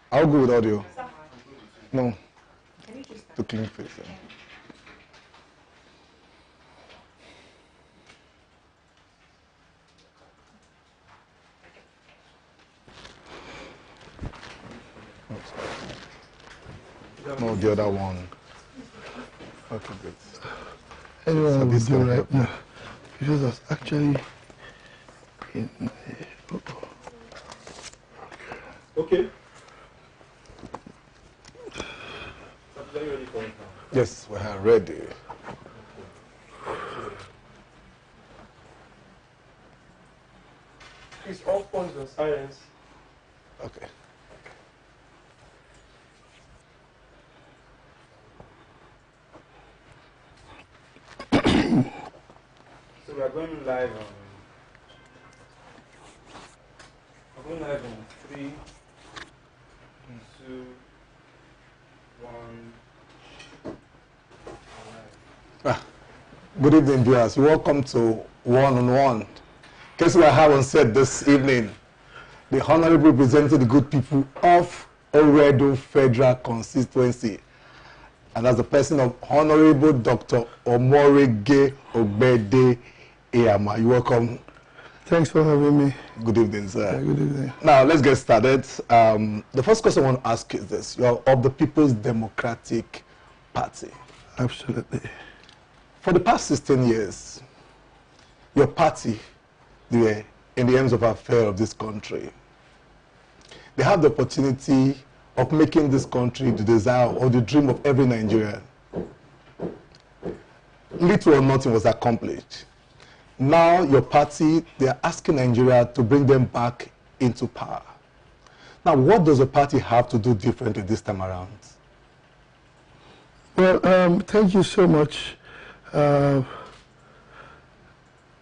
I'll go with audio. No. To clean face. Yeah. No, the other one. Okay, good. Anyone will do right now. Because that's actually in the... Okay. Yes, we are ready. Please, all phones on silence. Okay. So we are going live on. We're going live on 3, 2, 1. Good evening, viewers. Welcome to One-on-One. Guess what I have on set this evening? The Honorable representing the good people of Oredo Federal Constituency. And that's the person of Honorable Dr. Omoregie Ogbeide-Ihama. You're welcome. Thanks for having me. Good evening, sir. Yeah, good evening. Now, let's get started. The first question I want to ask is this. You're of the People's Democratic Party. Absolutely. For the past 16 years, your party, they were in the hands of affairs of this country. They have the opportunity of making this country the desire or the dream of every Nigerian. Little or nothing was accomplished. Now your party, they are asking Nigeria to bring them back into power. Now, what does the party have to do differently this time around? Well, thank you so much.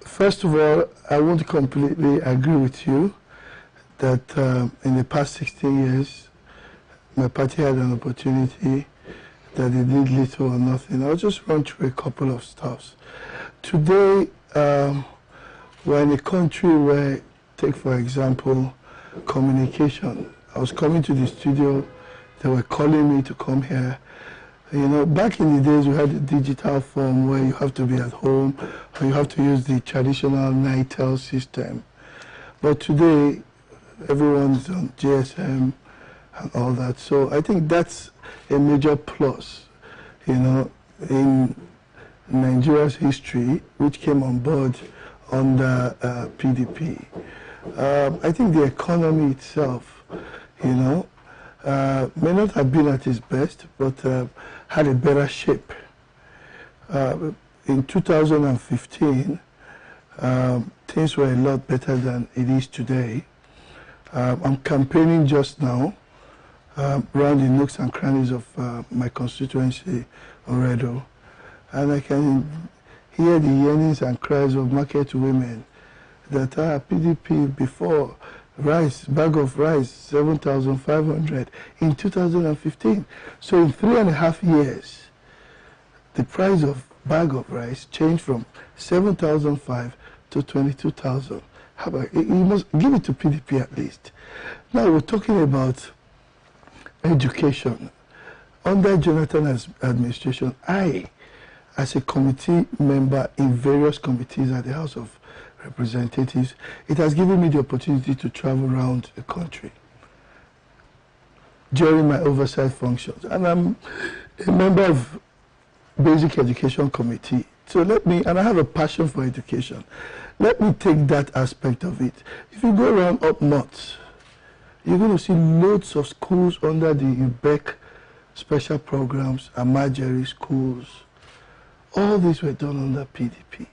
First of all, I want to completely agree with you that in the past 16 years, my party had an opportunity that they did little or nothing. I'll just run through a couple of stuffs. Today, we're in a country where, take for example, communication. I was coming to the studio, they were calling me to come here. You know, back in the days, we had a digital form where you have to be at home or you have to use the traditional NITEL system. But today, everyone's on GSM and all that. So I think that's a major plus, you know, in Nigeria's history, which came on board under PDP. I think the economy itself, you know, may not have been at its best, but had a better shape. In 2015, things were a lot better than it is today. I'm campaigning just now around the nooks and crannies of my constituency, Oredo, and I can hear the yearnings and cries of market women that PDP before rice, bag of rice, 7,500 in 2015. So in 3.5 years, the price of bag of rice changed from 7,500 to 22,000. How about you must give it to PDP at least. Now we're talking about education. Under Jonathan's administration, I, as a committee member in various committees at the House of Representatives, it has given me the opportunity to travel around the country during my oversight functions. And I'm a member of Basic Education Committee. So let me, and I have a passion for education. Let me take that aspect of it. If you go around up north, you're going to see loads of schools under the UBEC special programs, Amajeri schools. All these were done under PDP.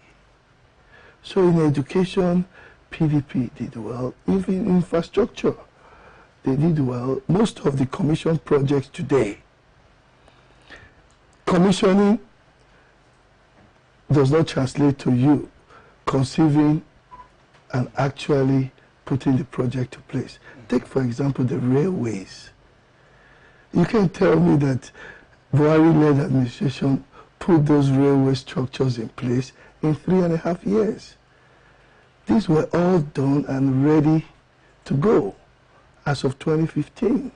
So in education, PDP did well. Even in infrastructure, they did well. Most of the commission projects today, commissioning does not translate to you conceiving and actually putting the project to place. Take, for example, the railways. You can't tell me that Buhari-led administration put those railway structures in place in 3.5 years. These were all done and ready to go as of 2015.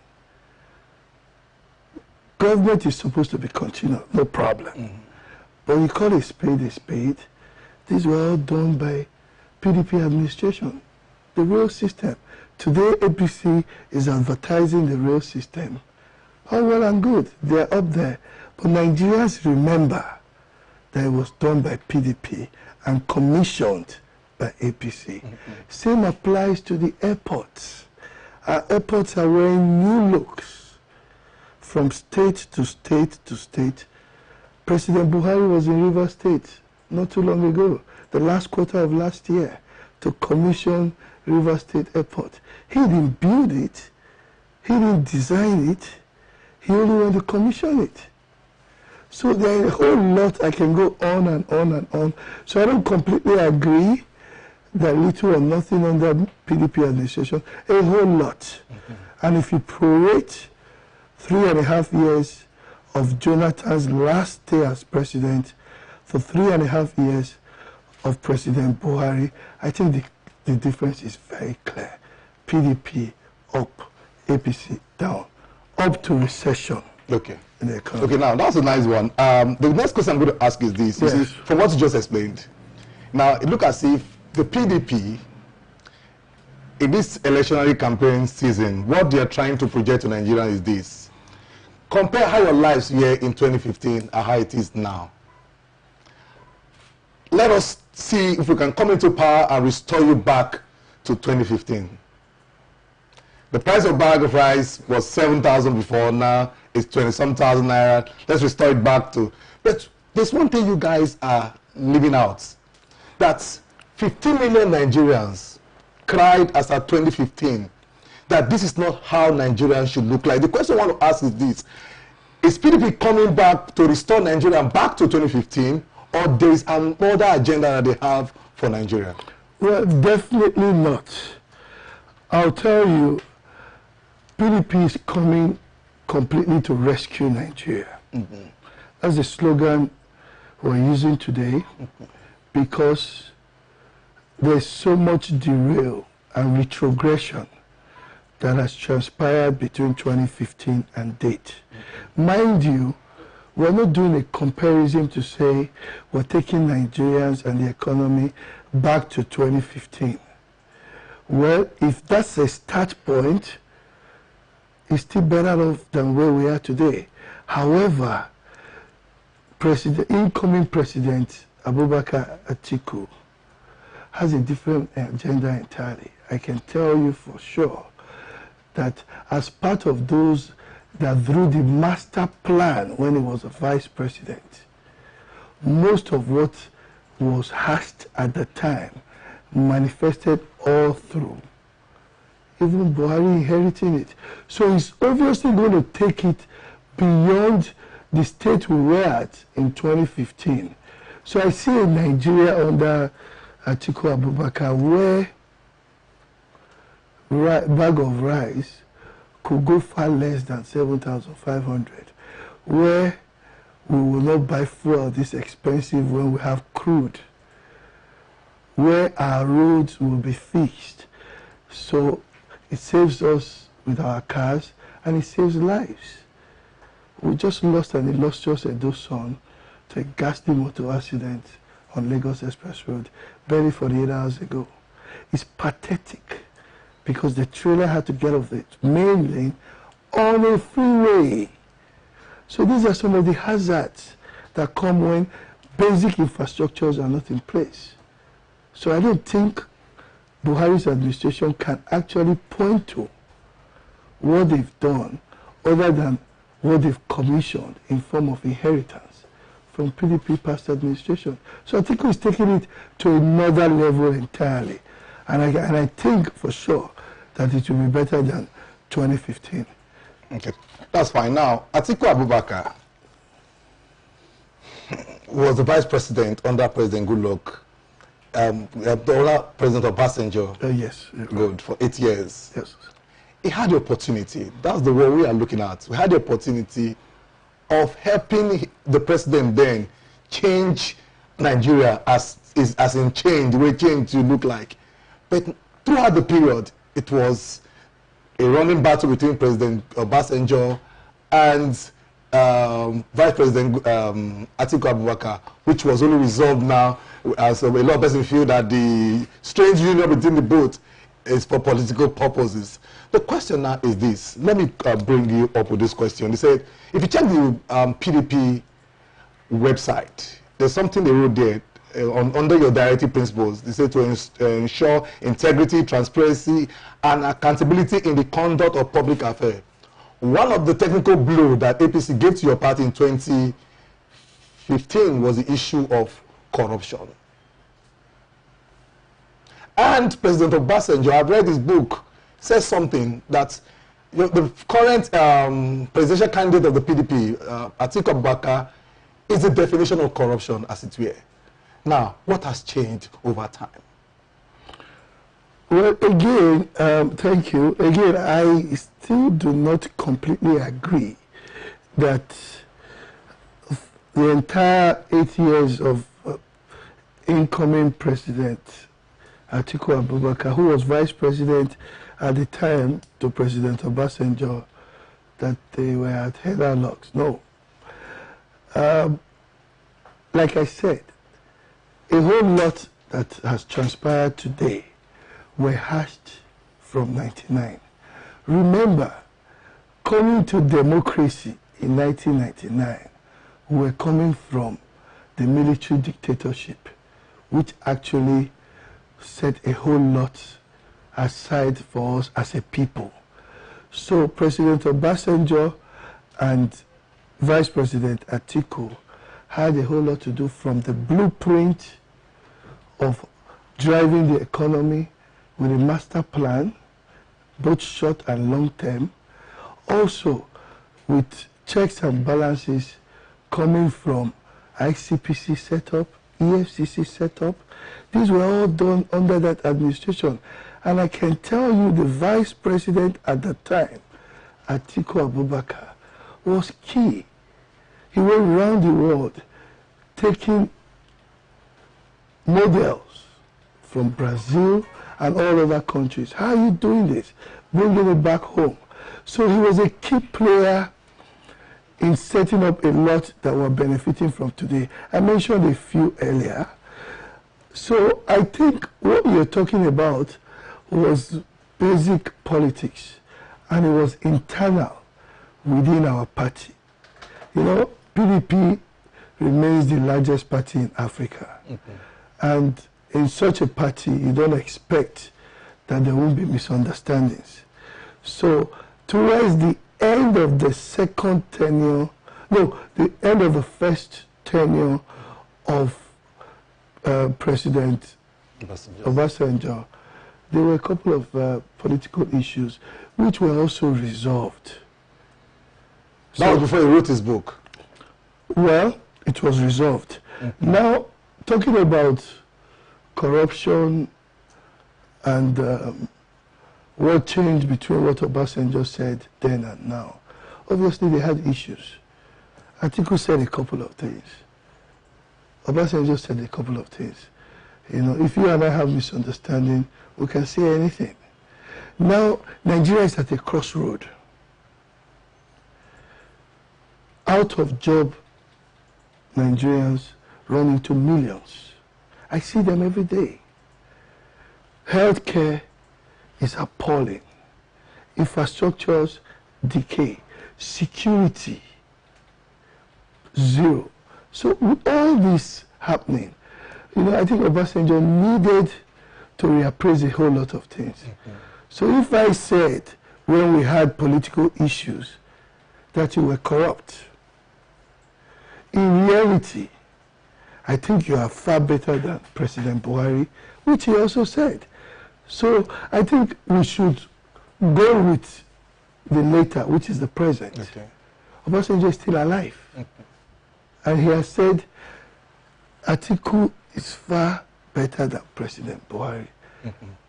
Government is supposed to be continual, no problem. But you call a spade a spade. These were all done by PDP administration, the rail system. Today, APC is advertising the rail system. All well and good, they're up there. But Nigerians remember that it was done by PDP and commissioned by APC. Same applies to the airports. Our airports are wearing new looks from state to state to state. President Buhari was in Rivers State not too long ago, the last quarter of last year, to commission Rivers State Airport. He didn't build it, he didn't design it, he only went to commission it. So there is a whole lot I can go on and on and on. So I don't completely agree that little or nothing under PDP administration, a whole lot. And if you prorate 3.5 years of Jonathan's last day as president for 3.5 years of President Buhari, I think the difference is very clear. PDP up, APC down, up to recession. Okay. In the economy. Okay, now that's a nice one. The next question I'm going to ask is this. You see, from what you just explained, now it looks as if the PDP, in this electionary campaign season, what they are trying to project to Nigeria is this. Compare how your lives were in 2015 and how it is now. Let us see if we can come into power and restore you back to 2015. The price of bag of rice was 7,000 before, now it's 20-some thousand naira. Let's restore it back to... But there's one thing you guys are leaving out. That's 15 million Nigerians cried as at 2015 that this is not how Nigerians should look like. The question I want to ask is this. Is PDP coming back to restore Nigeria back to 2015, or there is another agenda that they have for Nigeria? Well, definitely not. I'll tell you, PDP is coming completely to rescue Nigeria. That's the slogan we're using today, because there's so much derail and retrogression that has transpired between 2015 and date. Mind you, we're not doing a comparison to say we're taking Nigerians and the economy back to 2015. Well, if that's a start point, it's still better off than where we are today. However, incoming President Abubakar Atiku has a different agenda entirely. I can tell you for sure that as part of those that drew the master plan when he was a vice president, most of what was hashed at the time manifested all through, even Buhari inheriting it. So he's obviously going to take it beyond the state we were at in 2015. So I see a Nigeria under Atiku Abubakar where bag of rice could go far less than 7,500, where we will not buy fuel this expensive when we have crude, where our roads will be fixed. So it saves us with our cars and it saves lives. We just lost an illustrious Edo son to a ghastly motor accident on Lagos Express Road barely 48 hours ago. It's pathetic because the trailer had to get off the main lane on a freeway. So these are some of the hazards that come when basic infrastructures are not in place. So I don't think Buhari's administration can actually point to what they've done other than what they've commissioned in form of inheritance from PDP past administration. So I think he's taking it to another level entirely. And I think for sure that it will be better than 2015. Okay, that's fine. Now, Atiku Abubakar was the vice president under President Goodluck, the other president of Passenger. Yes. Good, for 8 years. Yes. He had the opportunity, that's the way we are looking at. We had the opportunity of helping the president then change Nigeria as in change, the way change to look like. But throughout the period, it was a running battle between President Obasanjo and Vice President Atiku Abubakar, which was only resolved now, as a lot of people feel that the strange union between the both is for political purposes. The question now is this. Let me bring you up with this question. They said, if you check the PDP website, there's something they wrote there under your directive principles. They say to ensure integrity, transparency, and accountability in the conduct of public affairs. One of the technical blows that APC gave to your party in 2015 was the issue of corruption. And President Obasanjo, I've read his book, says something that the current presidential candidate of the PDP, Atiku Abubakar, is the definition of corruption, as it were. Now, what has changed over time? Well, again, thank you. Again, I still do not completely agree that the entire 8 years of incoming President Atiku Abubakar, who was Vice President at the time to President Obasanjo, that they were at head-locks. No. Like I said, a whole lot that has transpired today were hashed from 99. Remember, coming to democracy in 1999, we were coming from the military dictatorship, which actually set a whole lot aside for us as a people. So President Obasanjo and Vice President Atiku had a whole lot to do from the blueprint of driving the economy with a master plan, both short and long term, also with checks and balances coming from ICPC setup, EFCC setup. These were all done under that administration. And I can tell you the Vice President at the time, Atiku Abubakar, was key. He went around the world taking models from Brazil and all other countries. How are you doing this? Bringing it back home. So he was a key player in setting up a lot that we're benefiting from today. I mentioned a few earlier. So I think what you're talking about was basic politics, and it was internal within our party. You know, PDP remains the largest party in Africa. And in such a party, you don't expect that there won't be misunderstandings. So towards the end of the second tenure, no, the end of the first tenure of President Obasanjo, there were a couple of political issues which were also resolved. That was before he wrote his book. Well, it was resolved. Now, talking about corruption and what changed between what Obasanjo said then and now. Obviously, they had issues. Atiku said a couple of things. Obasanjo said a couple of things. You know, if you and I have misunderstanding, we can say anything. Now, Nigeria is at a crossroad. Out of job Nigerians run into millions. I see them every day. Healthcare is appalling. Infrastructures decay. Security, zero. So with all this happening, you know, I think Obasanjo needed to reappraise a whole lot of things. So if I said when we had political issues that you were corrupt, in reality, I think you are far better than President Buhari, which he also said. So I think we should go with the later, which is the present. Obasanjo is still alive. And he has said Atiku is far better than President Buhari.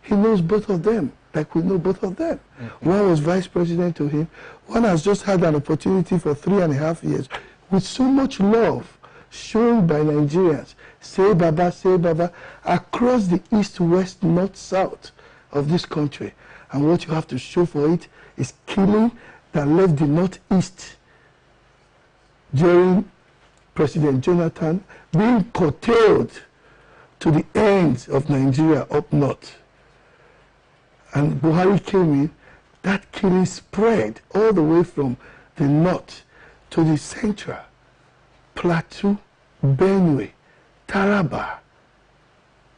He knows both of them, like we know both of them. One was vice president to him. One has just had an opportunity for 3.5 years with so much love shown by Nigerians. Say Baba, across the east, west, north, south of this country. And what you have to show for it is killing that left the northeast during President Jonathan, being curtailed to the ends of Nigeria up north. And Buhari came in, that killing spread all the way from the north to the central, Plateau, Benue, Taraba.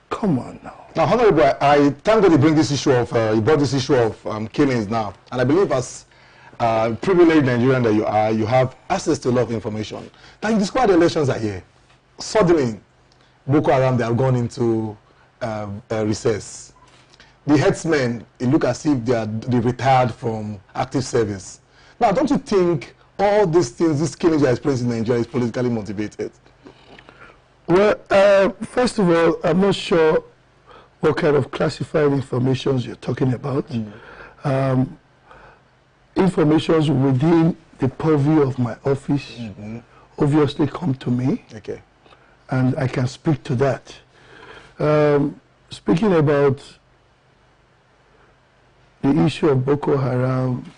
Come on now. Now, Honorable, I thank God you bring this issue of, you brought this issue of killings now. And I believe as privileged Nigerian that you are, you have access to a lot of information. Now, you described the elections are here. Suddenly, Boko Haram, they have gone into recess. The headsmen, it look as if they retired from active service. Now, don't you think all these things, these killings you are experiencing in Nigeria is politically motivated? Well, first of all, I'm not sure what kind of classified information you're talking about. Informations within the purview of my office obviously come to me. Okay. And I can speak to that. Speaking about the issue of Boko Haram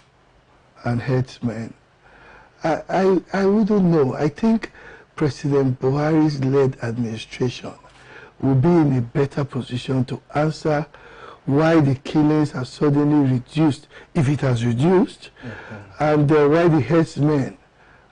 and headsmen, I wouldn't know. I think President Buhari's led administration will be in a better position to answer why the killings are suddenly reduced, if it has reduced, and why the headsmen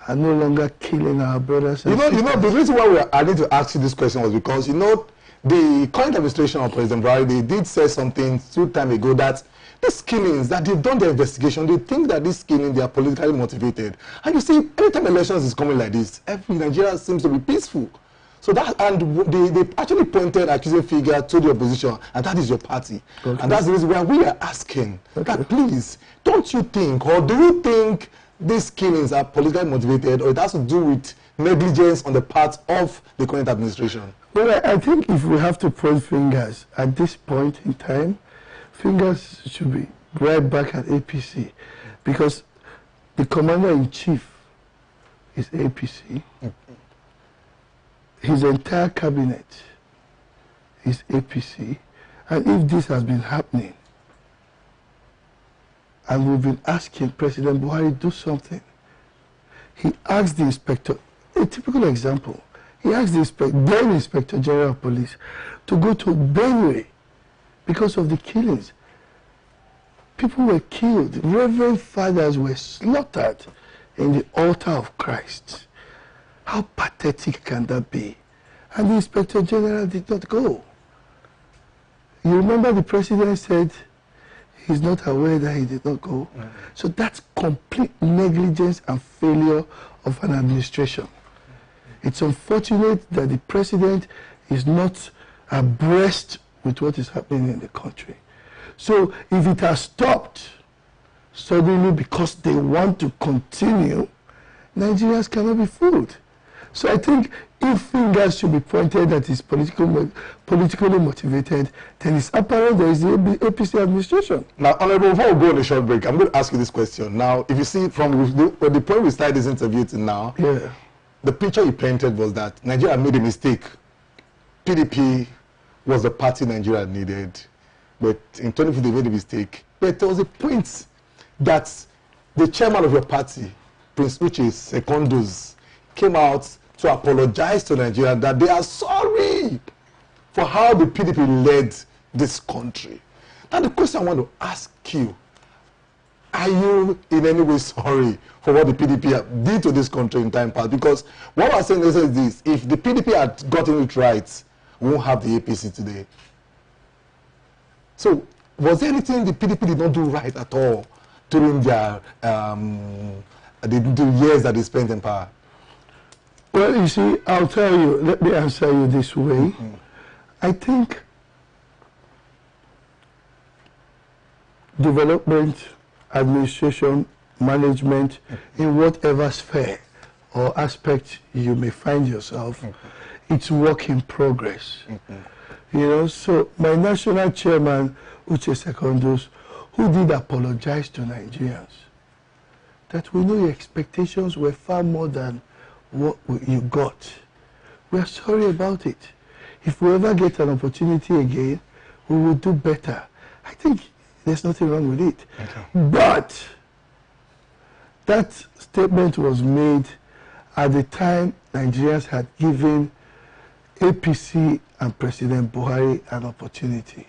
are no longer killing our brothers and sisters. You know, the reason why I need to ask you this question was because, you know, the current administration of President Buhari, they did say something some time ago that these killings, that they've done their investigation, they think that these killings, they are politically motivated. And you see, anytime elections is coming like this, every Nigeria seems to be peaceful. So that, and they actually pointed accusing figure to the opposition, and that is your party. Okay. And that's the reason why we are asking that, please, don't you think, or do you think these killings are politically motivated, or it has to do with negligence on the part of the current administration? Well, I think if we have to point fingers at this point in time, fingers should be right back at APC, because the commander-in-chief is APC. His entire cabinet is APC. And if this has been happening, and we've been asking President Buhari to do something, he asked the inspector, a typical example, he asked the then Inspector General of Police to go to Benue because of the killings. People were killed. Reverend fathers were slaughtered in the altar of Christ. How pathetic can that be? And the Inspector General did not go. You remember the president said he's not aware that he did not go. So that's complete negligence and failure of an administration. It's unfortunate that the president is not abreast with what is happening in the country. So if it has stopped suddenly because they want to continue, Nigerians cannot be fooled. So I think if fingers should be pointed that is politically motivated, then it's apparent there is the APC administration. Now, Honorable, before we go on a short break, I'm going to ask you this question. Now, if you see from the point we started this interview to now, the picture you painted was that Nigeria made a mistake. PDP was the party Nigeria needed, but in 2015 they made a mistake. But there was a point that the chairman of your party, Prince Uche Secondos, came out to apologize to Nigeria that they are sorry for how the PDP led this country. Now the question I want to ask you, are you in any way sorry for what the PDP did to this country in time past? Because what I'm saying is this, if the PDP had gotten it right, we won't have the APC today. So was there anything the PDP did not do right at all during their the years that they spent in power? Well, you see, I'll tell you, let me answer you this way. I think development, administration, management, in whatever sphere or aspect you may find yourself, it's work in progress. You know, so my national chairman, Uche Secondos, who did apologize to Nigerians, that we know your expectations were far more than what you got. We are sorry about it. If we ever get an opportunity again, we will do better. I think there's nothing wrong with it. But that statement was made At the time, Nigerians had given APC and President Buhari an opportunity.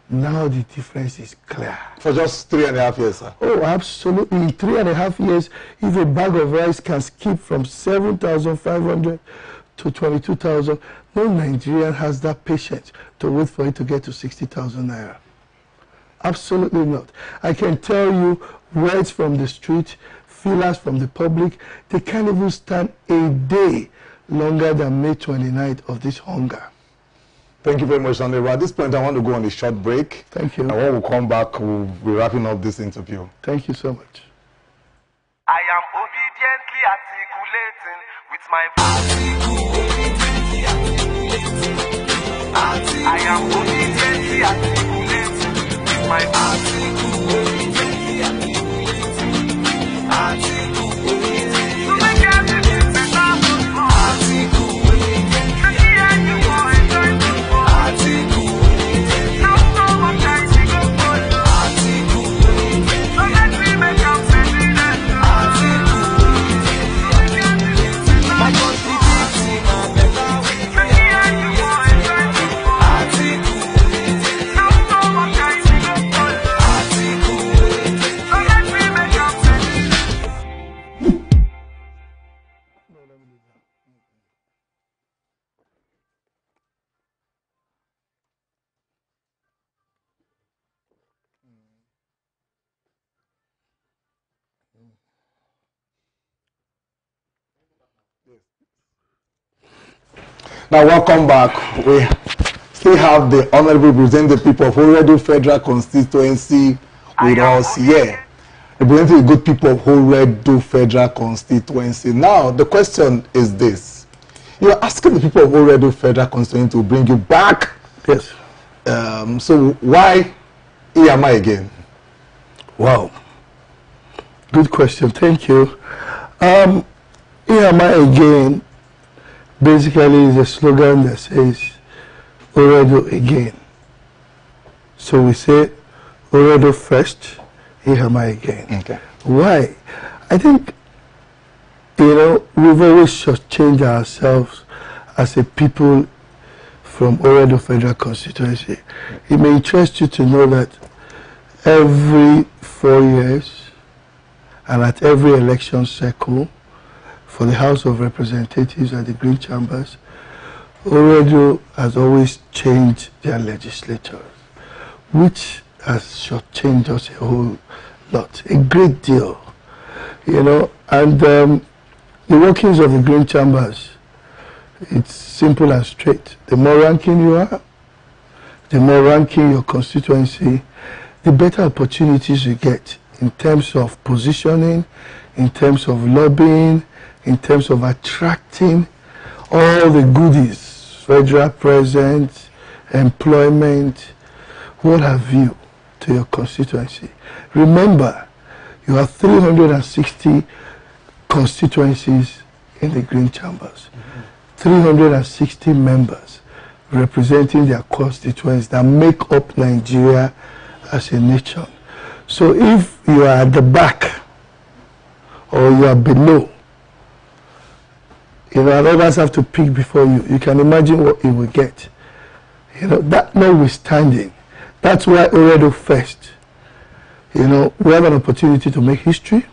Now the difference is clear. For just 3.5 years, sir? Oh, absolutely. In 3.5 years, if a bag of rice can skip from 7,500 to 22,000, no Nigerian has that patience to wait for it to get to 60,000 naira. Absolutely not. I can tell you words from the street, feelers from the public, they can't even stand a day longer than May 29th of this hunger. Thank you very much, Hon.Omoregie. At this point, I want to go on a short break. Thank you. And when we come back, we'll be wrapping up this interview. Thank you so much. I am obediently articulating with my Now, welcome back. We still have the Honorable Representative people of Oredo Federal Constituency with us here. Representing the good people of Oredo Federal Constituency. Now, the question is this. You are asking the people of Oredo Federal Constituency to bring you back. Yes. So, why Ihama again? Wow. Good question. Thank you. Ihama again basically is a slogan that says Oredo again. So we say Oredo first, Ihama again. Okay. Why? I think, we've always shortchanged ourselves as a people from Oredo Federal Constituency. It may interest you to know that every 4 years and at every election cycle for the House of Representatives and the Green Chambers, Oredo has always changed their legislatures, which has shortchanged us a whole lot, a great deal, and the workings of the Green Chambers, it's simple and straight. The more ranking you are, the more ranking your constituency, the better opportunities you get in terms of positioning, in terms of lobbying, in terms of attracting all the goodies, federal presence, employment, what have you, to your constituency. Remember, you have 360 constituencies in the Green Chambers, 360 members representing their constituents that make up Nigeria as a nation. So if you are at the back or you are below, and others have to pick before you, you can imagine what you will get. That notwithstanding, that's why Oredo first. We have an opportunity to make history.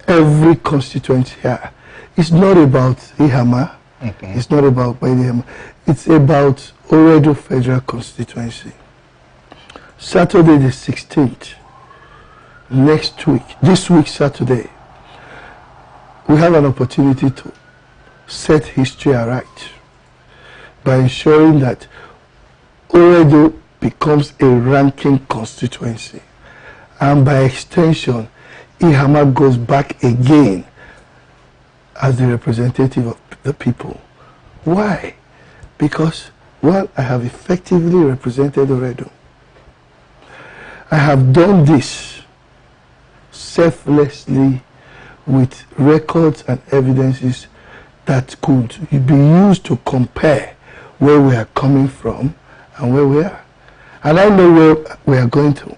Every constituent here. It's not about Ihama. Okay. It's not about Ogbeide-Ihama. It's about Oredo Federal Constituency. Saturday the 16th, next week, this week Saturday, we have an opportunity to set history aright by ensuring that Oredo becomes a ranking constituency, and by extension Ihama goes back again as the representative of the people. Why? Because, well, I have effectively represented Oredo. I have done this selflessly with records and evidences that could be used to compare where we are coming from and where we are. And I know where we are going to.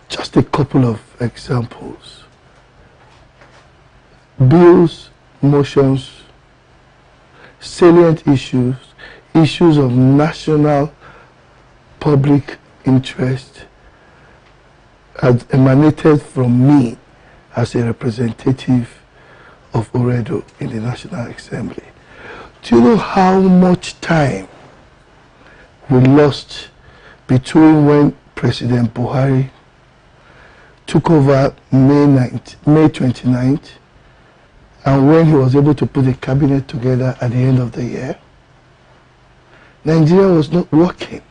Just a couple of examples. bills, motions, salient issues, issues of national public interest had emanated from me as a representative of Oredo in the National Assembly. Do you know how much time we lost between when President Buhari took over May 29th and when he was able to put a cabinet together at the end of the year? Nigeria was not working,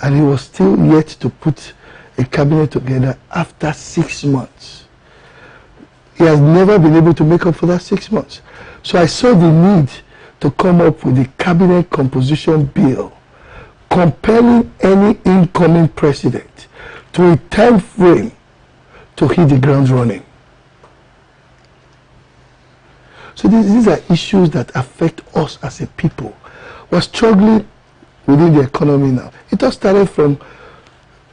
and he was still yet to put a cabinet together after 6 months. He has never been able to make up for that 6 months. So I saw the need to come up with a cabinet composition bill compelling any incoming president to a time frame to hit the ground running. So these are issues that affect us as a people. We're struggling within the economy now. It all started from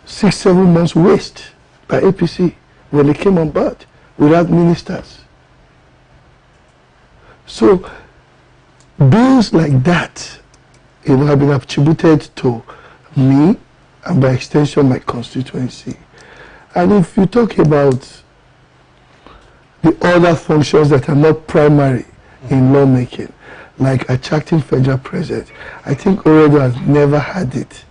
6-7 months waste by APC when they came on board without ministers. So bills like that, have been attributed to me and by extension my constituency. And if you talk about the other functions that are not primary in lawmaking, like attracting federal presence, I think Oredo has never had it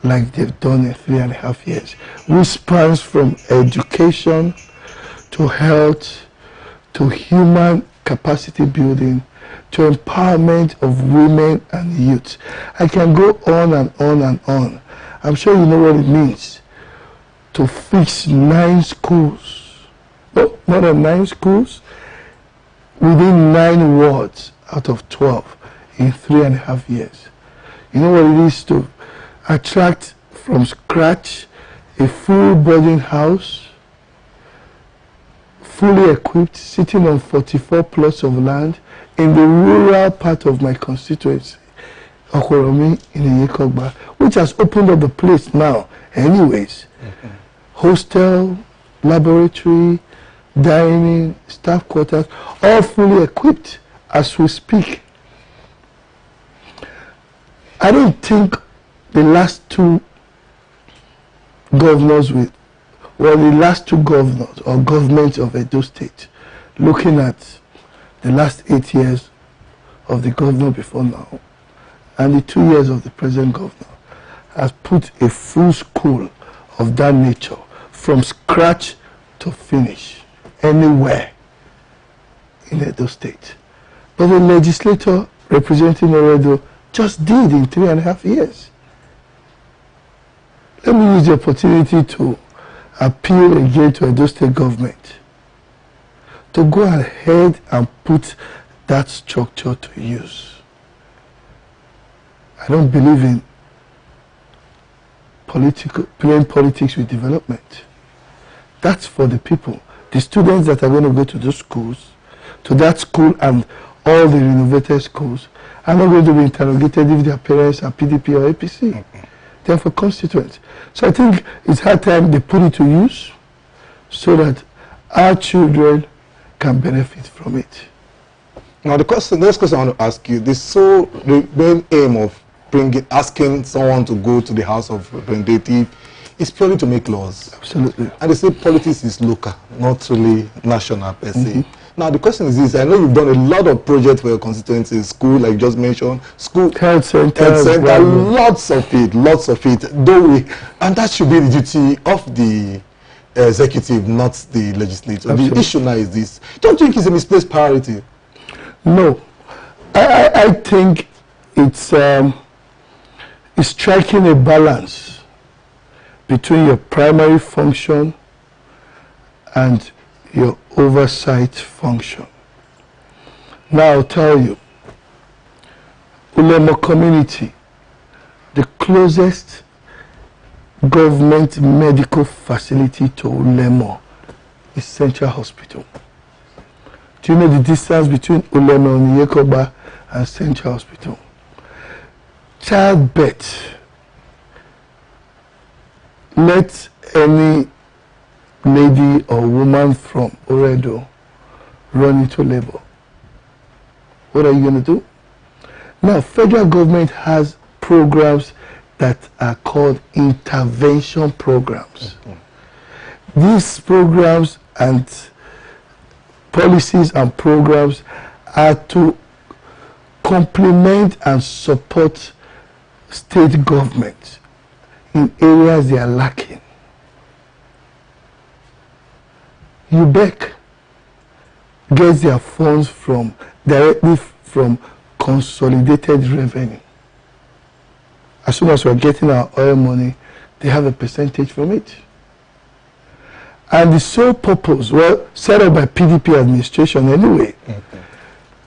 like they've done in 3.5 years, which spans from education to health to human capacity building to empowerment of women and youth. I can go on and on and on. I'm sure you know what it means to fix 9 schools, no, more than 9 schools, within 9 wards out of 12 in 3.5 years. You know what it is to attract from scratch a full boarding house, fully equipped, sitting on 44 plots of land in the rural part of my constituency, Okoromi in Iyekogba, which has opened up the place now anyways. Hostel, laboratory, dining, staff quarters, all fully equipped as we speak. I don't think the last 2 governors the last 2 governors or governments of Edo State, looking at the last 8 years of the governor before now and the 2 years of the present governor, has put a full school of that nature from scratch to finish anywhere in Edo State. But the legislator representing Oredo just did in 3.5 years. Let me use the opportunity to appeal again to Edo State government to go ahead and put that structure to use. I don't believe in playing politics with development. That's for the people. The students that are going to go to those schools, to that school and all the renovated schools, are not going to be interrogated if their parents are PDP or APC. They're for constituents. So I think it's high time they put it to use so that our children can benefit from it. Now the next question I want to ask you, the main aim of asking someone to go to the House of Representatives is purely to make laws. Absolutely. And they say politics is local, not really national per se. Now the question is this: I know you've done a lot of projects for your constituency, school, like you just mentioned, school, health center, lots of it. And that should be the duty of the executive, not the legislature. Absolutely. The issue now is this: don't you think it's a misplaced priority? No, I think it's striking a balance between your primary function and your oversight function. Now I'll tell you, Ulemo community, the closest government medical facility to Ulemo is Central Hospital. Do you know the distance between Ulemo and Iyekogba and Central Hospital? Childbirth. Let any lady or woman from Oredo run into labor. What are you going to do? Now, federal government has programs that are called intervention programs. These programs and policies and programs are to complement and support state governments in areas they are lacking. UBEC gets their funds directly from consolidated revenue. As soon as we're getting our oil money, they have a percentage from it. And the sole purpose, well, set up by PDP administration anyway,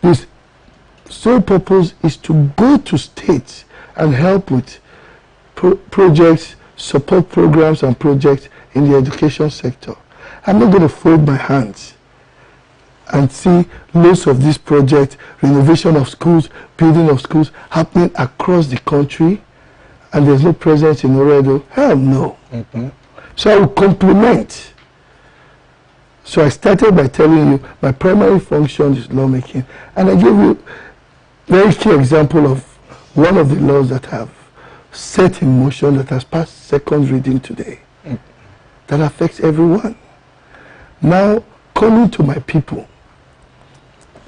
this sole purpose is to go to states and help with projects, support programs and projects in the education sector. I'm not going to fold my hands and see loads of these projects, renovation of schools, building of schools happening across the country, and there's no presence in Oredo. Hell no. So I will complement. So I started by telling you my primary function is lawmaking, and I gave you a very clear example of one of the laws that have set in motion that has passed second reading today that affects everyone. Now, coming to my people,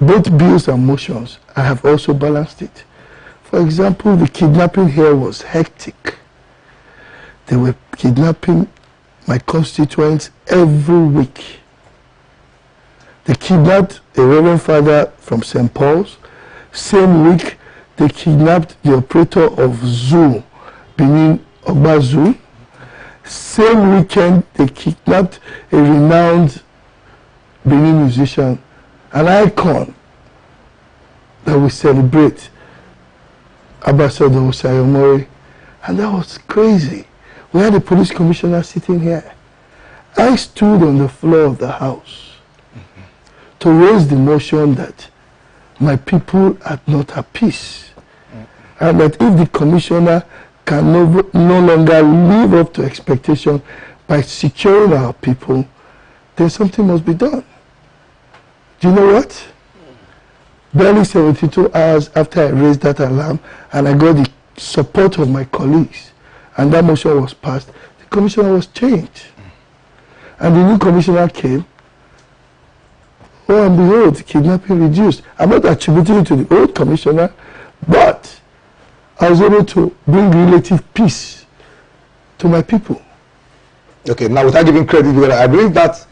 both bills and motions, I have also balanced it. For example, the kidnapping here was hectic. They were kidnapping my constituents every week. They kidnapped a Reverend Father from St. Paul's. Same week, they kidnapped the operator of Zoo, Benin Ogba Zoo. Same weekend, they kidnapped a renowned Benin musician, an icon that we celebrate, Ambassador Hon.Omoregie. And that was crazy. We had a police commissioner sitting here. I stood on the floor of the House to raise the motion that my people are not at peace. And that if the commissioner can no longer live up to expectation by securing our people, then something must be done. Do you know what? Barely 72 hours after I raised that alarm and I got the support of my colleagues and that motion was passed, the commissioner was changed. And the new commissioner came. Oh, and behold, kidnapping reduced. I'm not attributing it to the old commissioner, but I was able to bring relative peace to my people. Okay, now without giving credit, I believe that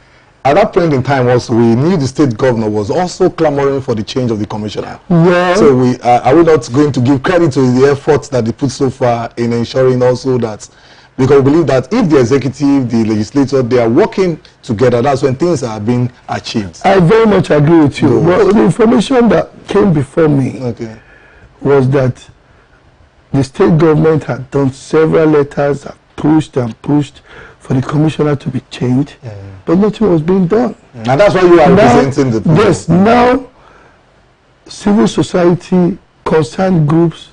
at that point in time also, we knew the state governor was also clamoring for the change of the commissioner. Yeah. So are we not going to give credit to the efforts that they put so far in ensuring also that, because we believe that if the executive, the legislature, they are working together, that's when things are being achieved. I very much agree with you. Well, the information that came before me was that the state government had done several letters, had pushed and pushed for the commissioner to be changed, but nothing was being done. And that's why you are representing the people. Yes, now civil society, concerned groups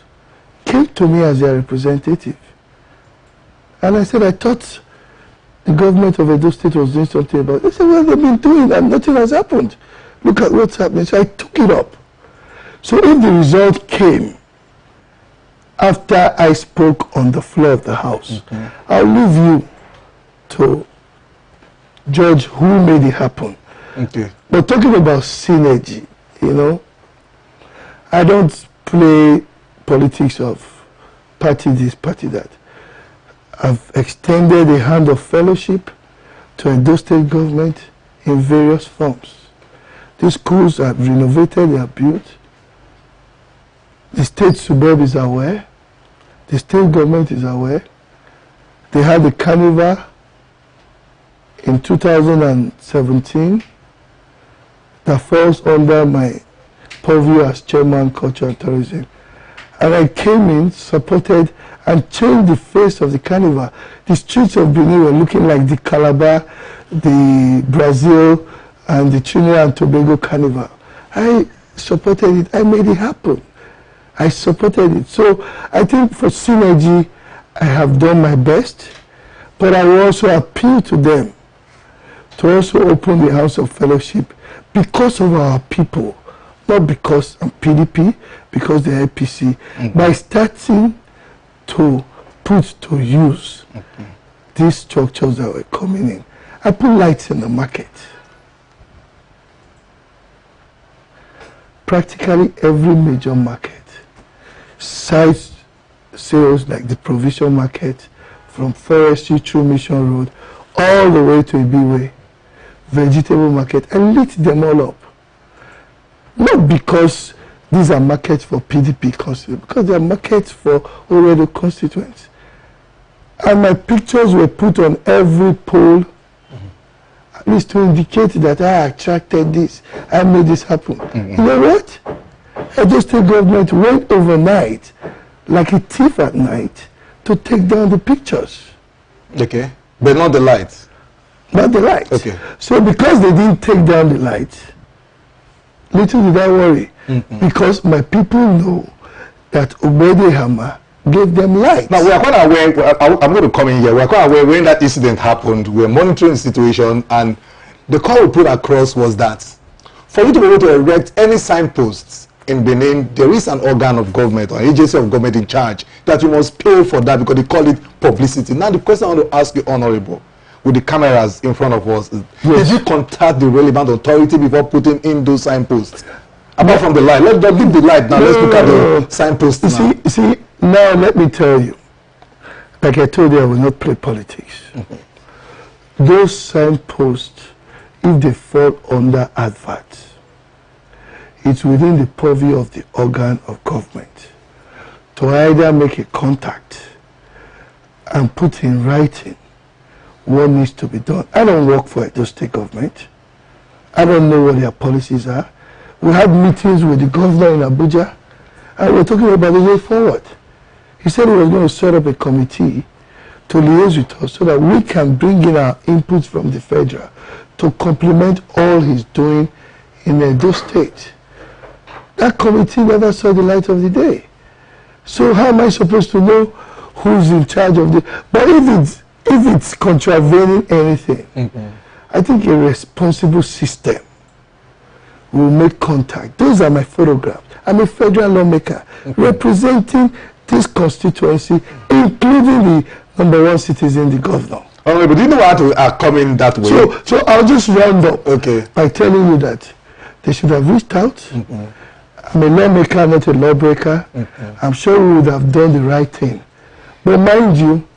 came to me as their representative. And I said, I thought the government of Edo State was doing something about it. They said, well, they've been doing and nothing has happened. Look at what's happening. So I took it up. So if the result came after I spoke on the floor of the House, I'll leave you to judge who made it happen. But talking about synergy, you know, I don't play politics of party this, party that. I've extended a hand of fellowship to Edo State government in various forms. These schools are renovated, they are built. The state suburb is aware. The state government is aware. They had a carnival in 2017 that falls under my purview as chairman, culture and tourism. And I came in, supported, and changed the face of the carnival. The streets of Benin were looking like the Calabar, the Brazil, and the Trinidad and Tobago carnival. I supported it. I made it happen. I supported it. So I think for synergy, I have done my best, but I will also appeal to them to also open the house of fellowship because of our people, not because I'm PDP, because they're APC, by starting to put to use these structures that were coming in. I put lights in the market. Practically every major market, side sales like the provision market, from Forestry through Mission Road, all the way to Ibiwe, vegetable market, and lit them all up. Not because these are markets for PDP constituents, because they are markets for Oredo constituents. And my pictures were put on every pole, at least to indicate that I attracted this, I made this happen. You know what? Edo State government went overnight, like a thief at night, to take down the pictures. Okay. But not the lights. Not the lights. Okay. So because they didn't take down the lights, little did I worry. Because my people know that Ogbeide-Ihama gave them lights. Now, we are quite aware, I'm going to come in here, we are quite aware when that incident happened, we were monitoring the situation, and the call we put across was that for you to be able to erect any signposts in Benin, there is an organ of government or agency of government in charge that you must pay for that because they call it publicity. Now, the question I want to ask you, Honorable, with the cameras in front of us, did you contact the relevant authority before putting in those signposts? Apart from the light, let's not leave the light now. Let's look at the signposts now. See, now let me tell you, like I told you, I will not play politics. Those signposts, if they fall under adverts, it's within the purview of the organ of government to either make a contact and put in writing what needs to be done. I don't work for Edo State government. I don't know what their policies are. We had meetings with the governor in Abuja, and we were talking about the way forward. He said he was going to set up a committee to liaise with us so that we can bring in our inputs from the federal to complement all he's doing in Edo State. That committee never saw the light of the day. So how am I supposed to know who's in charge of the... But if it's contravening anything, I think a responsible system will make contact. Those are my photographs. I'm a federal lawmaker representing this constituency, including the #1 citizen, the governor. Oh, but do you know how to are coming that way? So I'll just round up by telling you that they should have reached out. I'm a lawmaker, not a lawbreaker. I'm sure we would have done the right thing. But mind you,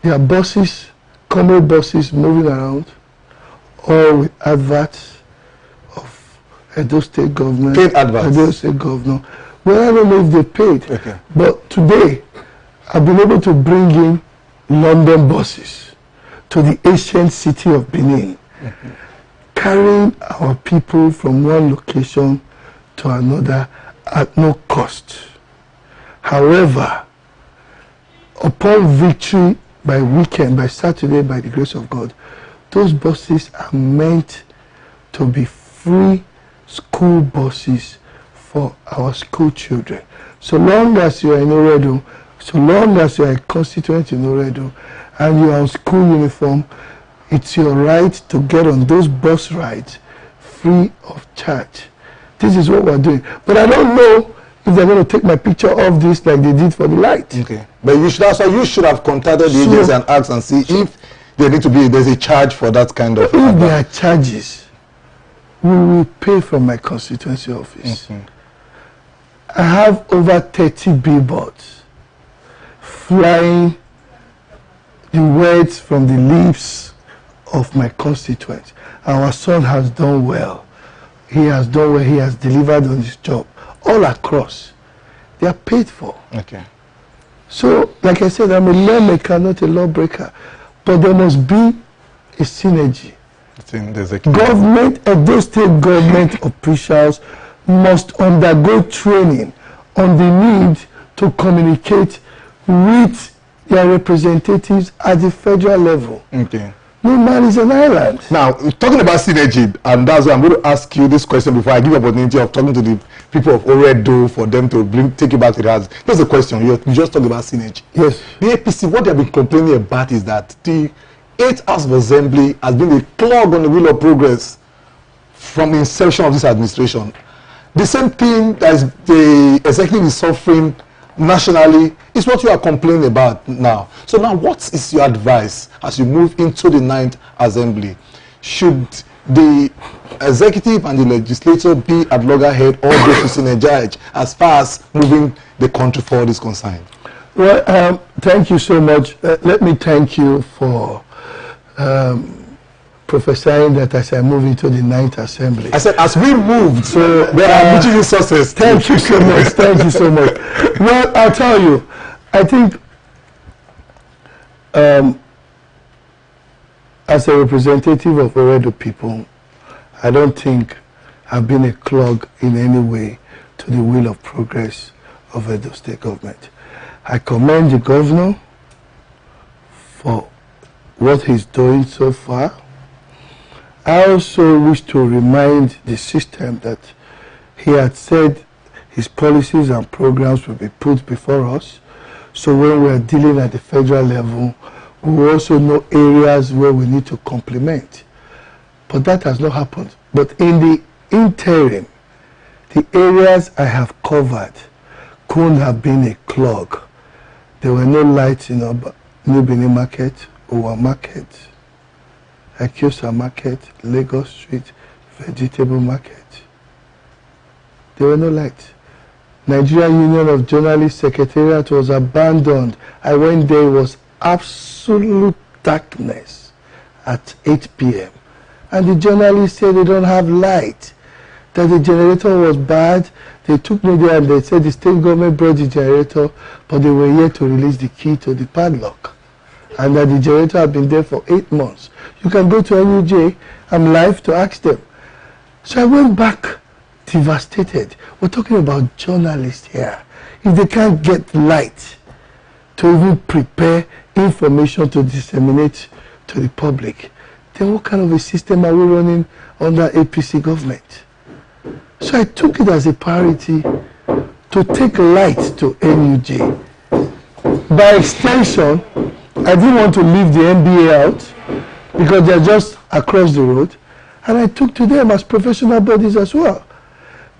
there are buses, commercial buses moving around, all with adverts of Edo State government. Paid adverts. Edo State governor. Well, I don't know if they paid. But today, I've been able to bring in London buses to the ancient city of Benin, carrying our people from one location to another at no cost. However, upon victory by weekend, by Saturday, by the grace of God, those buses are meant to be free school buses for our school children. So long as you are in Oredo, so long as you are a constituent in Oredo, and you are on school uniform, it's your right to get on those bus rides free of charge. This is what we're doing. But I don't know if they're going to take my picture of this like they did for the light. But you should have contacted the agency and asked and see if there need to be, there's a charge for that kind of... If there are charges, we will pay from my constituency office. I have over 30 billboards flying the words from the lips of my constituents. Our son has done well. He has done well. He has delivered on his job. All across. They are paid for. So, like I said, I'm a lawmaker, not a lawbreaker. But there must be a synergy. Government, Edo State government officials must undergo training on the need to communicate with their representatives at the federal level. No man is an island. Now, talking about synergy, and that's why I'm going to ask you this question before I give you the opportunity of talking to the people of Oredo for them to take you back to the house. Here's the question. You just talked about synergy. Yes. The APC, what they've been complaining about is that the 8th House of Assembly has been a clog on the wheel of progress from the inception of this administration. The same thing that the executive is suffering nationally is what you are complaining about now. So now what is your advice as you move into the 9th Assembly? Should the executive and the legislature be at loggerhead or those who synergize as far as moving the country forward is concerned? Well, thank you so much. Let me thank you for prophesying that as I move into the 9th Assembly. I said, as we moved, so we are wishing you success. Thank you so much. Thank you so much. Well, I'll tell you, I think as a representative of Oredo people, I don't think I've been a clog in any way to the will of progress of Edo State government. I commend the governor for what he's doing so far. I also wish to remind the system that he had said his policies and programs will be put before us. So when we are dealing at the federal level, we will also know areas where we need to complement. But that has not happened. But in the interim, the areas I have covered couldn't have been a clog. There were no lights in New Benin Market, Owa Market, Akiosa Market, Lagos Street, Vegetable Market. There were no lights. Nigerian Union of Journalists Secretariat was abandoned. I went there, it was absolute darkness at 8 p.m. And the journalists said they don't have light, that the generator was bad. They took me there and they said the state government brought the generator, but they were yet to release the key to the padlock. And that the generator had been there for 8 months. You can go to NUJ, I'm live to ask them. So I went back devastated. We're talking about journalists here. If they can't get light to even prepare information to disseminate to the public, then what kind of a system are we running under APC government? So I took it as a priority to take light to NUJ. By extension, I didn't want to leave the NBA out because they're just across the road, and I took to them as professional bodies as well.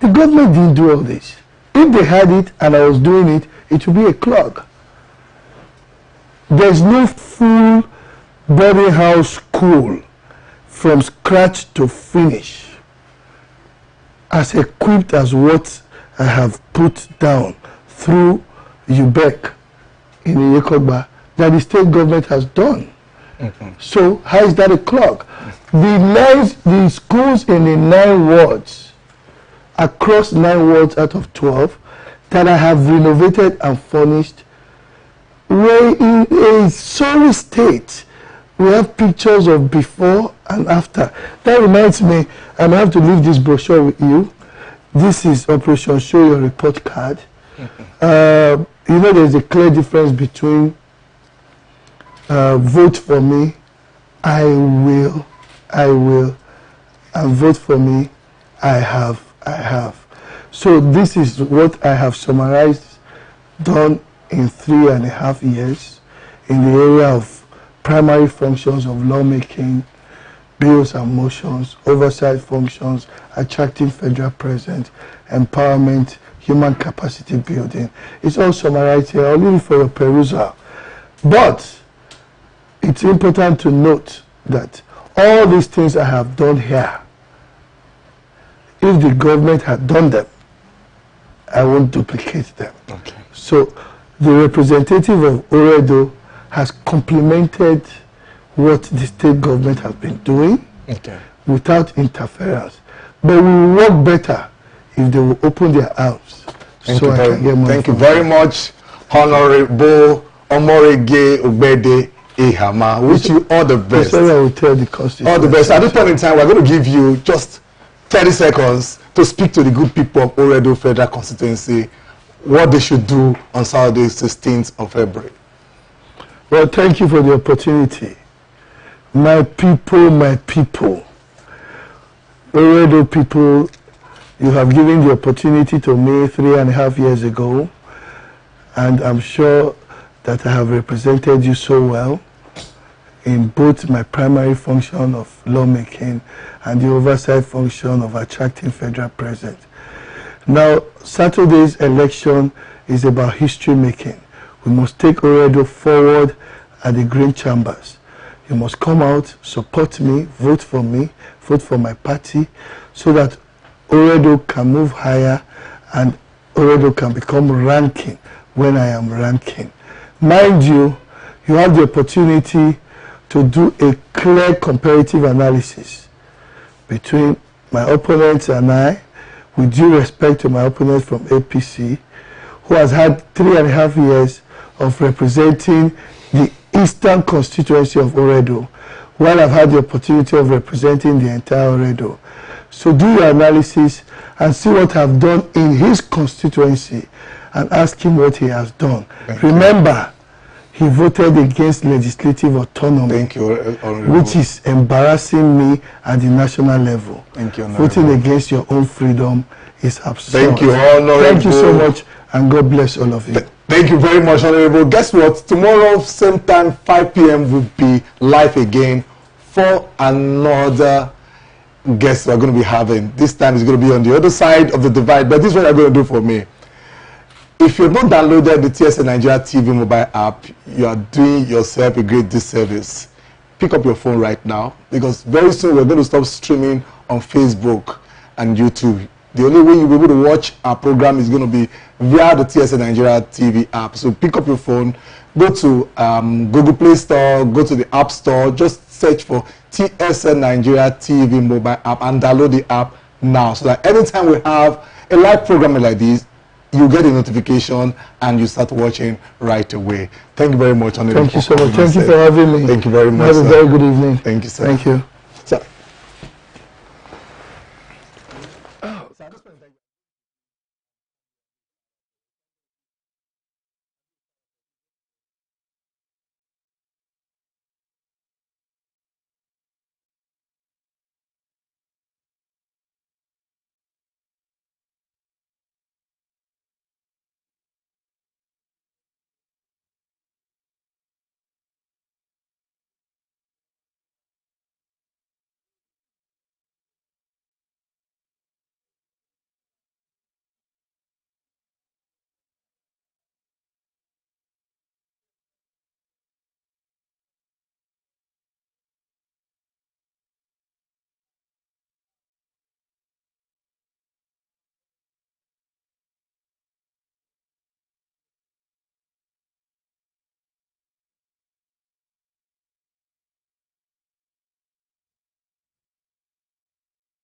The government didn't do all this. If they had it and I was doing it, it would be a clog. There's no full boarding house school from scratch to finish as equipped as what I have put down through UBEC in Iyekogba that the state government has done. So how is that a clog? The schools in the 9 wards, across 9 wards out of 12, that I have renovated and furnished, were in a sorry state. We have pictures of before and after. That reminds me, I might have to leave this brochure with you. This is Operation Show Your Report Card. You know, there's a clear difference between vote for me, I will, and vote for me, I have. So this is what I have summarized, done in 3.5 years in the area of primary functions of lawmaking, bills and motions, oversight functions, attracting federal presence, empowerment, human capacity building. It's all summarized here. I'll leave it for your perusal. But it's important to note that all these things I have done here, if the government had done them, I won't duplicate them. Okay. So the representative of Oredo has complemented what the state government has been doing without interference. But we will work better if they will open their arms. Thank you very much, Hon.Omoregie Ogbeide-Ihama. Wish you all the best. I will tell the Constitution. All the best. At this point in time, we're going to give you just 30 seconds to speak to the good people of Oredo Federal Constituency what they should do on Saturday, 16th of February. Well, thank you for the opportunity. My people, Oredo people, you have given the opportunity to me 3.5 years ago, and I'm sure that I have represented you so well in both my primary function of lawmaking and the oversight function of attracting federal presence. Now, Saturday's election is about history making. We must take Oredo forward at the Green Chambers. You must come out, support me, vote for my party, so that Oredo can move higher and Oredo can become ranking when I am ranking. Mind you, you have the opportunity to do a clear comparative analysis between my opponents and I, with due respect to my opponent from APC, who has had 3.5 years of representing the eastern constituency of Oredo, while I've had the opportunity of representing the entire Oredo. So do your analysis and see what I've done in his constituency and ask him what he has done. Remember, he voted against legislative autonomy, which is embarrassing me at the national level. Voting against your own freedom is absurd. Thank you, Honorable. Thank you so much, and God bless all of you. Thank you very much, Honorable. Guess what? Tomorrow, same time, 5 p.m. will be live again for another guest we're going to be having. This time is going to be on the other side of the divide, but this is what you're going to do for me. If you've not downloaded the TSN Nigeria TV mobile app, you are doing yourself a great disservice. Pick up your phone right now, because very soon we're going to stop streaming on Facebook and YouTube. The only way you'll be able to watch our program is going to be via the TSN Nigeria TV app. So pick up your phone, go to Google Play Store, go to the App Store, just search for TSN Nigeria TV mobile app and download the app now, so that anytime we have a live program like this, you get a notification and you start watching right away. Thank you very much. Thank you so much. Thank you for having me. Thank you very much. Have a very good evening. Thank you, sir. Thank you. So,